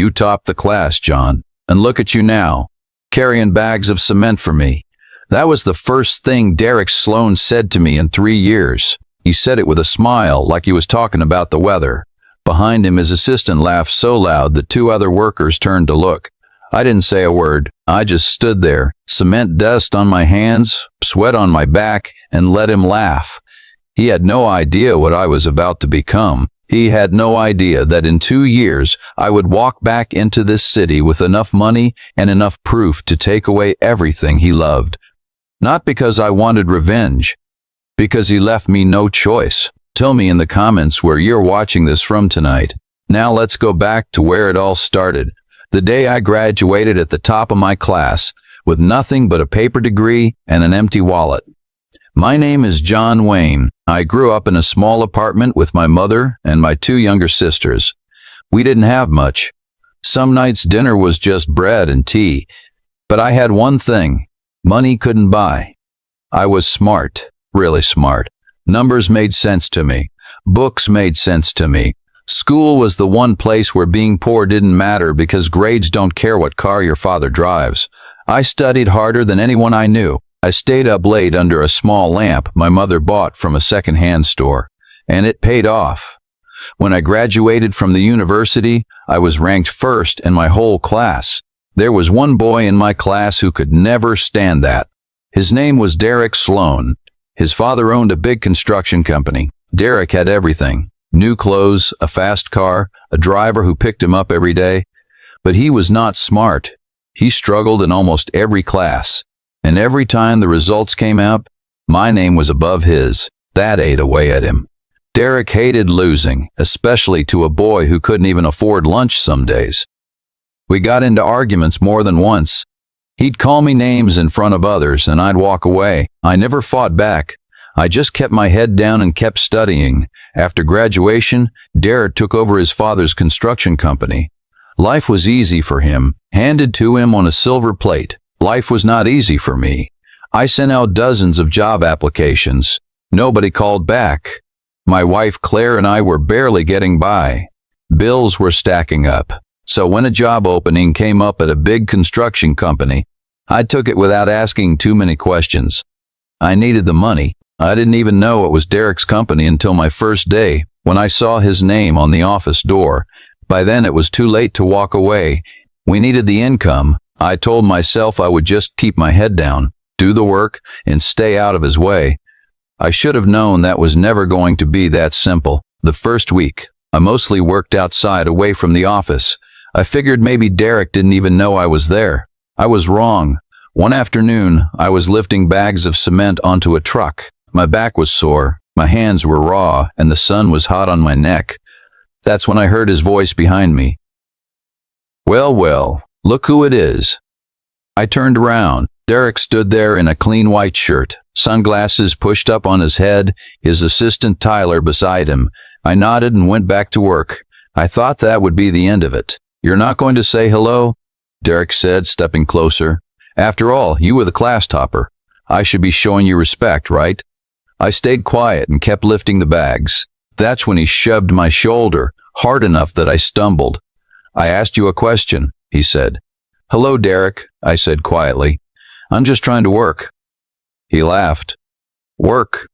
You topped the class, John. And look at you now, carrying bags of cement for me. That was the first thing Derek Sloane said to me in 3 years. He said it with a smile, like he was talking about the weather. Behind him, his assistant laughed so loud that 2 other workers turned to look. I didn't say a word. I just stood there, cement dust on my hands, sweat on my back, and let him laugh. He had no idea what I was about to become. He had no idea that in 2 years I would walk back into this city with enough money and enough proof to take away everything he loved. Not because I wanted revenge, because he left me no choice. Tell me in the comments where you're watching this from tonight. Now let's go back to where it all started. The day I graduated at the top of my class, with nothing but a paper degree and an empty wallet. My name is John Wayne. I grew up in a small apartment with my mother and my 2 younger sisters. We didn't have much. Some nights dinner was just bread and tea. But I had one thing money couldn't buy. I was smart, really smart. Numbers made sense to me. Books made sense to me. School was the one place where being poor didn't matter because grades don't care what car your father drives. I studied harder than anyone I knew. I stayed up late under a small lamp my mother bought from a second-hand store, and it paid off. When I graduated from the university, I was ranked first in my whole class. There was one boy in my class who could never stand that. His name was Derek Sloane. His father owned a big construction company. Derek had everything: new clothes, a fast car, a driver who picked him up every day. But he was not smart. He struggled in almost every class. And every time the results came out, my name was above his. That ate away at him. Derek hated losing, especially to a boy who couldn't even afford lunch some days. We got into arguments more than once. He'd call me names in front of others, and I'd walk away. I never fought back. I just kept my head down and kept studying. After graduation, Derek took over his father's construction company. Life was easy for him, handed to him on a silver plate. Life was not easy for me. I sent out dozens of job applications. Nobody called back. My wife Claire and I were barely getting by. Bills were stacking up. So when a job opening came up at a big construction company, I took it without asking too many questions. I needed the money. I didn't even know it was Derek's company until my first day, when I saw his name on the office door. By then it was too late to walk away. We needed the income. I told myself I would just keep my head down, do the work, and stay out of his way. I should have known that was never going to be that simple. The first week, I mostly worked outside away from the office. I figured maybe Derek didn't even know I was there. I was wrong. One afternoon, I was lifting bags of cement onto a truck. My back was sore, my hands were raw, and the sun was hot on my neck. That's when I heard his voice behind me. "Well, well. Look who it is." I turned around. Derek stood there in a clean white shirt, sunglasses pushed up on his head, his assistant Tyler beside him. I nodded and went back to work. I thought that would be the end of it. "You're not going to say hello?" Derek said, stepping closer. "After all, you were the class topper. I should be showing you respect, right?" I stayed quiet and kept lifting the bags. That's when he shoved my shoulder, hard enough that I stumbled. "I asked you a question," he said. "Hello, Derek," I said quietly. "I'm just trying to work." He laughed. "Work?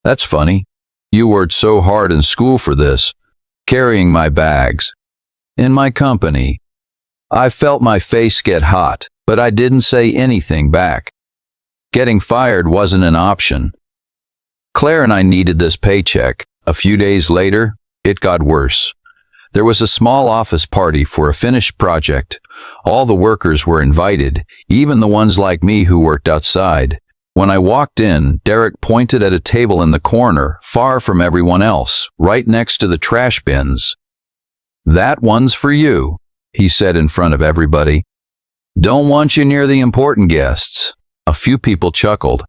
That's funny. You worked so hard in school for this, carrying my bags. In my company." I felt my face get hot, but I didn't say anything back. Getting fired wasn't an option. Claire and I needed this paycheck. A few days later, it got worse. There was a small office party for a finished project. All the workers were invited, even the ones like me who worked outside. When I walked in, Derek pointed at a table in the corner, far from everyone else, right next to the trash bins. "That one's for you," he said in front of everybody. "Don't want you near the important guests." A few people chuckled.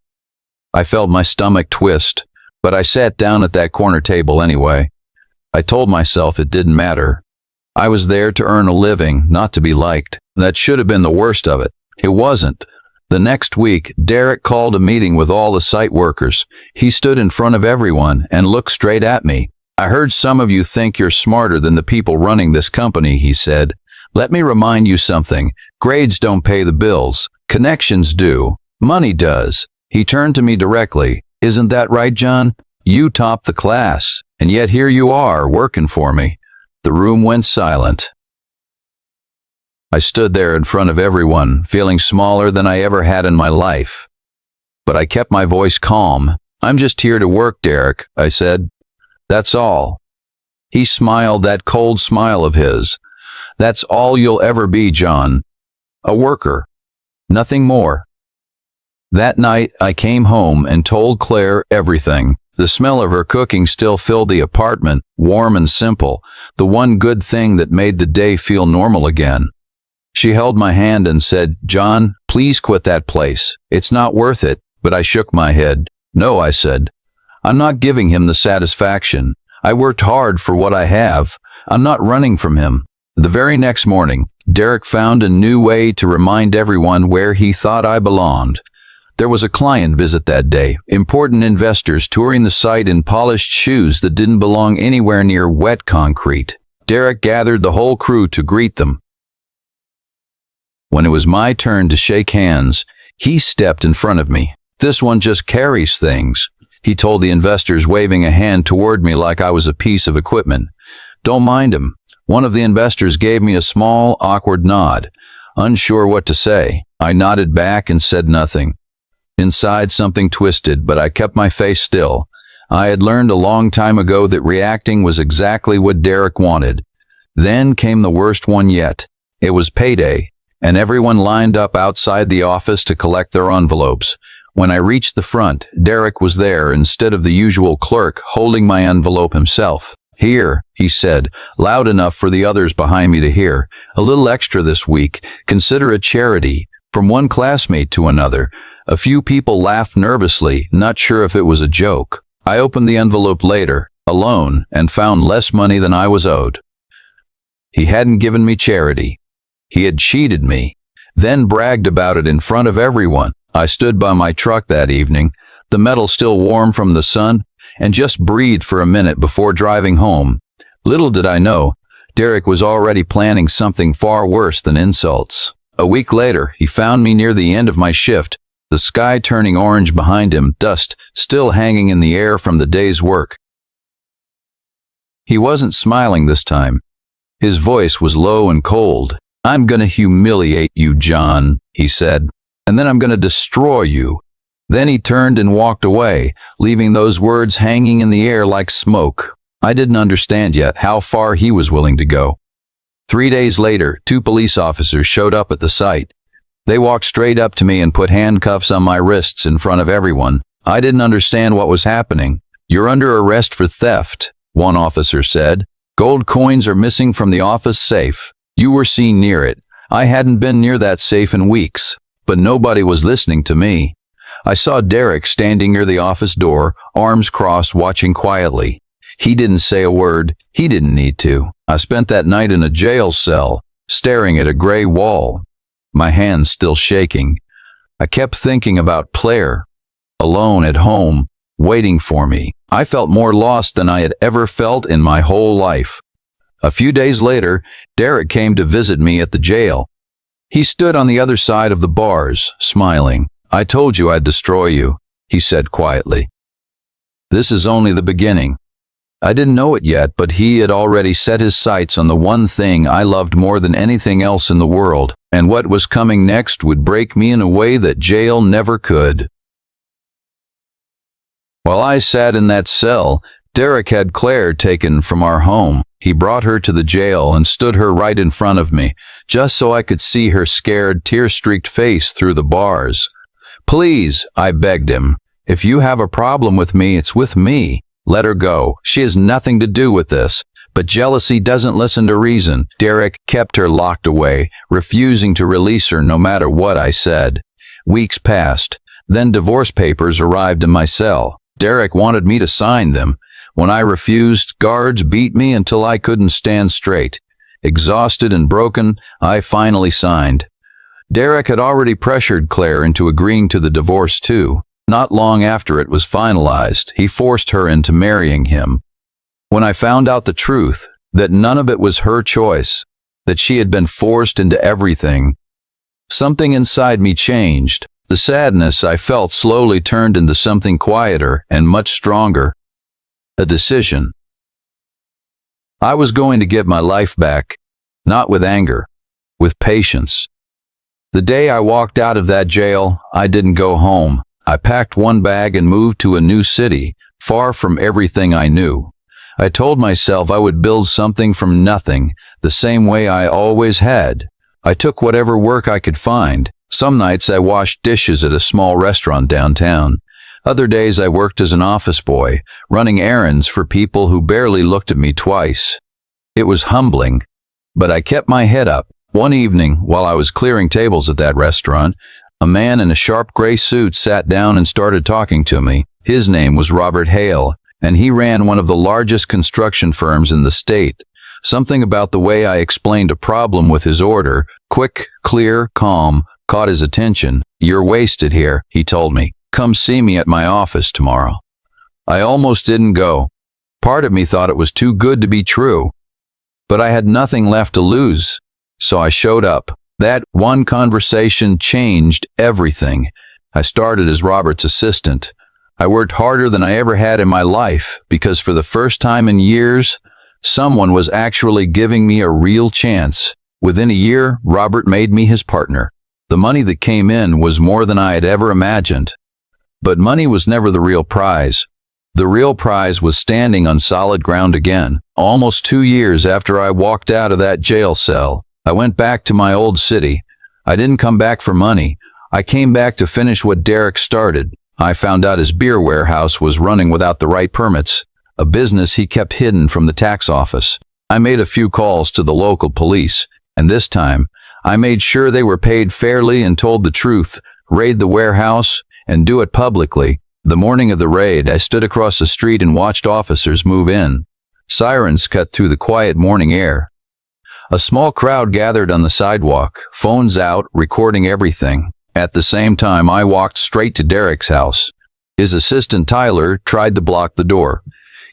I felt my stomach twist, but I sat down at that corner table anyway. I told myself it didn't matter. I was there to earn a living, not to be liked. That should have been the worst of it. It wasn't. The next week, Derek called a meeting with all the site workers. He stood in front of everyone and looked straight at me. "I heard some of you think you're smarter than the people running this company," he said. Let me remind you something. Grades don't pay the bills. Connections do. Money does. He turned to me directly. Isn't that right, John? You topped the class, and yet here you are, working for me. The room went silent. I stood there in front of everyone, feeling smaller than I ever had in my life. But I kept my voice calm. I'm just here to work, Derek, I said. That's all. He smiled that cold smile of his. That's all you'll ever be, John. A worker. Nothing more. That night, I came home and told Claire everything. The smell of her cooking still filled the apartment, warm and simple, the one good thing that made the day feel normal again. She held my hand and said, John, please quit that place. It's not worth it. But I shook my head. No, I said. I'm not giving him the satisfaction. I worked hard for what I have. I'm not running from him. The very next morning, Derek found a new way to remind everyone where he thought I belonged. There was a client visit that day, important investors touring the site in polished shoes that didn't belong anywhere near wet concrete. Derek gathered the whole crew to greet them. When it was my turn to shake hands, he stepped in front of me. This one just carries things, he told the investors, waving a hand toward me like I was a piece of equipment. Don't mind him. One of the investors gave me a small, awkward nod. Unsure what to say, I nodded back and said nothing. Inside, something twisted, but I kept my face still. I had learned a long time ago that reacting was exactly what Derek wanted. Then came the worst one yet. It was payday, and everyone lined up outside the office to collect their envelopes. When I reached the front, Derek was there instead of the usual clerk holding my envelope himself. Here, he said, loud enough for the others behind me to hear. A little extra this week. Consider a charity. From one classmate to another. A few people laughed nervously, not sure if it was a joke. I opened the envelope later, alone, and found less money than I was owed. He hadn't given me charity. He had cheated me, then bragged about it in front of everyone. I stood by my truck that evening, the metal still warm from the sun, and just breathed for a minute before driving home. Little did I know, Derek was already planning something far worse than insults. A week later, he found me near the end of my shift, the sky turning orange behind him, dust still hanging in the air from the day's work. He wasn't smiling this time. His voice was low and cold. I'm gonna humiliate you, John, he said, and then I'm gonna destroy you. Then he turned and walked away, leaving those words hanging in the air like smoke. I didn't understand yet how far he was willing to go. 3 days later, 2 police officers showed up at the site. They walked straight up to me and put handcuffs on my wrists in front of everyone. I didn't understand what was happening. You're under arrest for theft, one officer said. Gold coins are missing from the office safe. You were seen near it. I hadn't been near that safe in weeks, but nobody was listening to me. I saw Derek standing near the office door, arms crossed, watching quietly. He didn't say a word. He didn't need to. I spent that night in a jail cell, staring at a gray wall, my hands still shaking. I kept thinking about Claire, alone at home, waiting for me. I felt more lost than I had ever felt in my whole life. A few days later, Derek came to visit me at the jail. He stood on the other side of the bars, smiling. I told you I'd destroy you, he said quietly. This is only the beginning. I didn't know it yet, but he had already set his sights on the one thing I loved more than anything else in the world, and what was coming next would break me in a way that jail never could. While I sat in that cell, Derek had Claire taken from our home. He brought her to the jail and stood her right in front of me, just so I could see her scared, tear-streaked face through the bars. Please, I begged him. If you have a problem with me, it's with me. Let her go. She has nothing to do with this. But jealousy doesn't listen to reason. Derek kept her locked away, refusing to release her no matter what I said. Weeks passed. Then divorce papers arrived in my cell. Derek wanted me to sign them. When I refused, guards beat me until I couldn't stand straight. Exhausted and broken, I finally signed. Derek had already pressured Claire into agreeing to the divorce too. Not long after it was finalized, he forced her into marrying him. When I found out the truth, that none of it was her choice, that she had been forced into everything. Something inside me changed. The sadness I felt slowly turned into something quieter and much stronger. A decision. I was going to get my life back, not with anger, with patience. The day I walked out of that jail, I didn't go home. I packed one bag and moved to a new city, far from everything I knew. I told myself I would build something from nothing, the same way I always had. I took whatever work I could find. Some nights I washed dishes at a small restaurant downtown. Other days I worked as an office boy, running errands for people who barely looked at me twice. It was humbling, but I kept my head up. One evening, while I was clearing tables at that restaurant, a man in a sharp gray suit sat down and started talking to me. His name was Robert Hale, and he ran one of the largest construction firms in the state. Something about the way I explained a problem with his order, quick, clear, calm, caught his attention. "You're wasted here," he told me. "Come see me at my office tomorrow." I almost didn't go. Part of me thought it was too good to be true. But I had nothing left to lose, so I showed up. That one conversation changed everything. I started as Robert's assistant. I worked harder than I ever had in my life because for the first time in years, someone was actually giving me a real chance. Within a year, Robert made me his partner. The money that came in was more than I had ever imagined. But money was never the real prize. The real prize was standing on solid ground again. Almost 2 years after I walked out of that jail cell, I went back to my old city. I didn't come back for money. I came back to finish what Derek started. I found out his beer warehouse was running without the right permits, a business he kept hidden from the tax office. I made a few calls to the local police, and this time, I made sure they were paid fairly and told the truth, raid the warehouse, and do it publicly. The morning of the raid, I stood across the street and watched officers move in. Sirens cut through the quiet morning air. A small crowd gathered on the sidewalk, phones out, recording everything. At the same time, I walked straight to Derek's house. His assistant Tyler tried to block the door.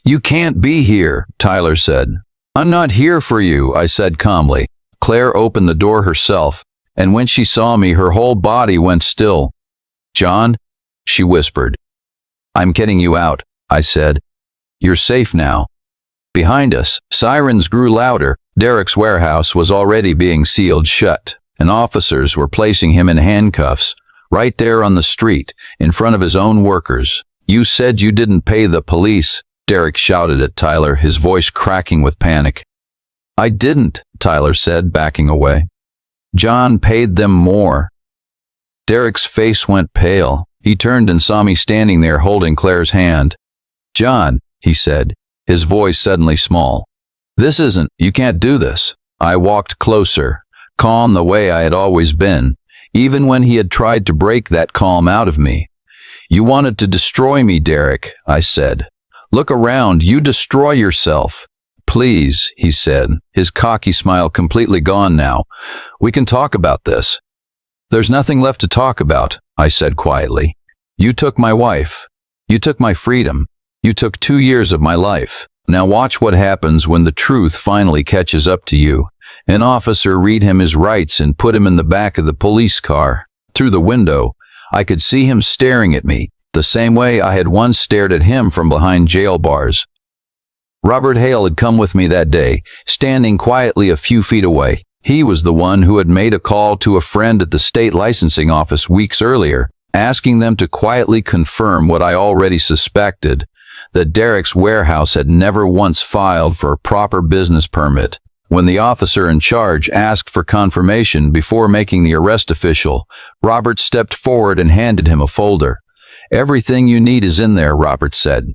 "You can't be here," Tyler said. "I'm not here for you," I said calmly. Claire opened the door herself, and when she saw me, her whole body went still. "John," she whispered. "I'm getting you out," I said. "You're safe now." Behind us, sirens grew louder. Derek's warehouse was already being sealed shut, and officers were placing him in handcuffs, right there on the street, in front of his own workers. "You said you didn't pay the police," Derek shouted at Tyler, his voice cracking with panic. "I didn't," Tyler said, backing away. "John paid them more." Derek's face went pale. He turned and saw me standing there holding Claire's hand. "John," he said, his voice suddenly small. You can't do this." I walked closer, calm the way I had always been, even when he had tried to break that calm out of me. "You wanted to destroy me, Derek," I said. "Look around, you destroy yourself." "Please," he said, his cocky smile completely gone now. "We can talk about this." "There's nothing left to talk about," I said quietly. "You took my wife. You took my freedom. You took 2 years of my life. Now watch what happens when the truth finally catches up to you." An officer read him his rights and put him in the back of the police car. Through the window, I could see him staring at me, the same way I had once stared at him from behind jail bars. Robert Hale had come with me that day, standing quietly a few feet away. He was the one who had made a call to a friend at the state licensing office weeks earlier, asking them to quietly confirm what I already suspected, that Derek's warehouse had never once filed for a proper business permit. When the officer in charge asked for confirmation before making the arrest official, Robert stepped forward and handed him a folder. "Everything you need is in there," Robert said.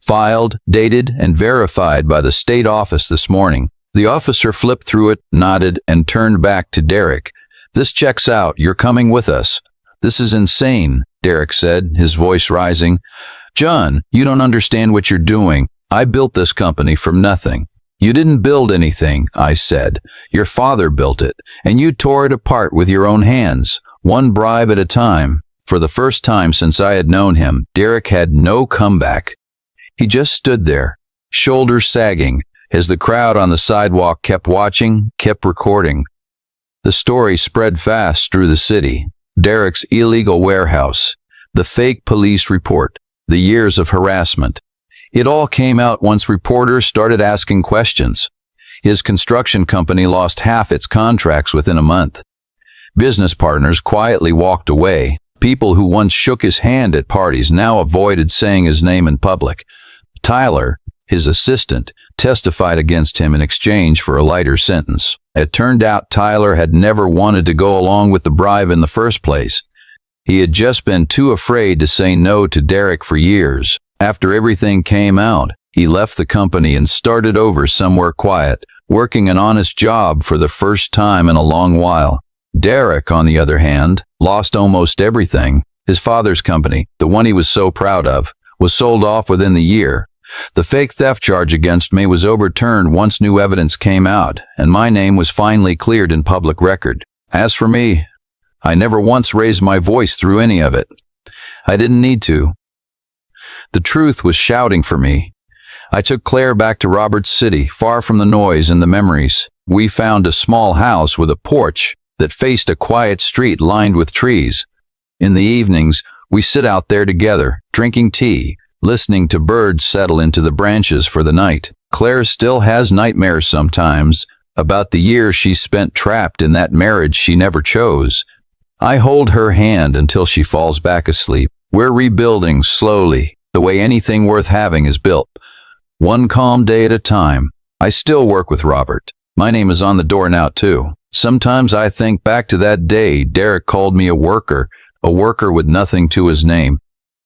"Filed, dated, and verified by the state office this morning." The officer flipped through it, nodded, and turned back to Derek. "This checks out. You're coming with us." "This is insane," Derek said, his voice rising. "John, you don't understand what you're doing. I built this company from nothing." "You didn't build anything," I said. "Your father built it, and you tore it apart with your own hands, one bribe at a time." For the first time since I had known him, Derek had no comeback. He just stood there, shoulders sagging, As the crowd on the sidewalk kept watching, kept recording, the story spread fast through the city. Derek's illegal warehouse, the fake police report, the years of harassment. It all came out once reporters started asking questions. His construction company lost half its contracts within a month. Business partners quietly walked away. People who once shook his hand at parties now avoided saying his name in public. Tyler, his assistant, testified against him in exchange for a lighter sentence. It turned out Tyler had never wanted to go along with the bribe in the first place. He had just been too afraid to say no to Derek for years. After everything came out, he left the company and started over somewhere quiet, working an honest job for the first time in a long while. Derek, on the other hand, lost almost everything. His father's company, the one he was so proud of, was sold off within the year. The fake theft charge against me was overturned once new evidence came out, and my name was finally cleared in public record. As for me, I never once raised my voice through any of it. I didn't need to. The truth was shouting for me. I took Claire back to Roberts City, far from the noise and the memories. We found a small house with a porch that faced a quiet street lined with trees. In the evenings, we sit out there together, drinking tea, listening to birds settle into the branches for the night. Claire still has nightmares sometimes about the years she spent trapped in that marriage she never chose. I hold her hand until she falls back asleep. We're rebuilding slowly, the way anything worth having is built. One calm day at a time. I still work with Robert. My name is on the door now too. Sometimes I think back to that day Derek called me a worker with nothing to his name.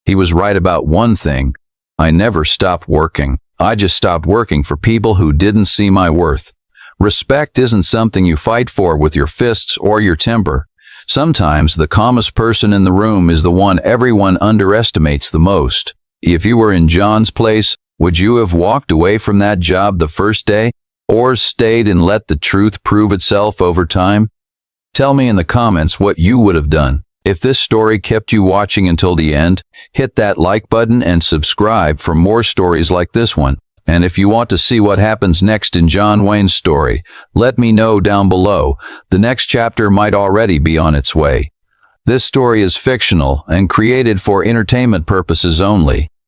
He was right about one thing. I never stopped working. I just stopped working for people who didn't see my worth. Respect isn't something you fight for with your fists or your temper. Sometimes the calmest person in the room is the one everyone underestimates the most. If you were in John's place, would you have walked away from that job the first day, or stayed and let the truth prove itself over time? Tell me in the comments what you would have done. If this story kept you watching until the end, hit that like button and subscribe for more stories like this one. And if you want to see what happens next in John Wayne's story, let me know down below. The next chapter might already be on its way. This story is fictional and created for entertainment purposes only.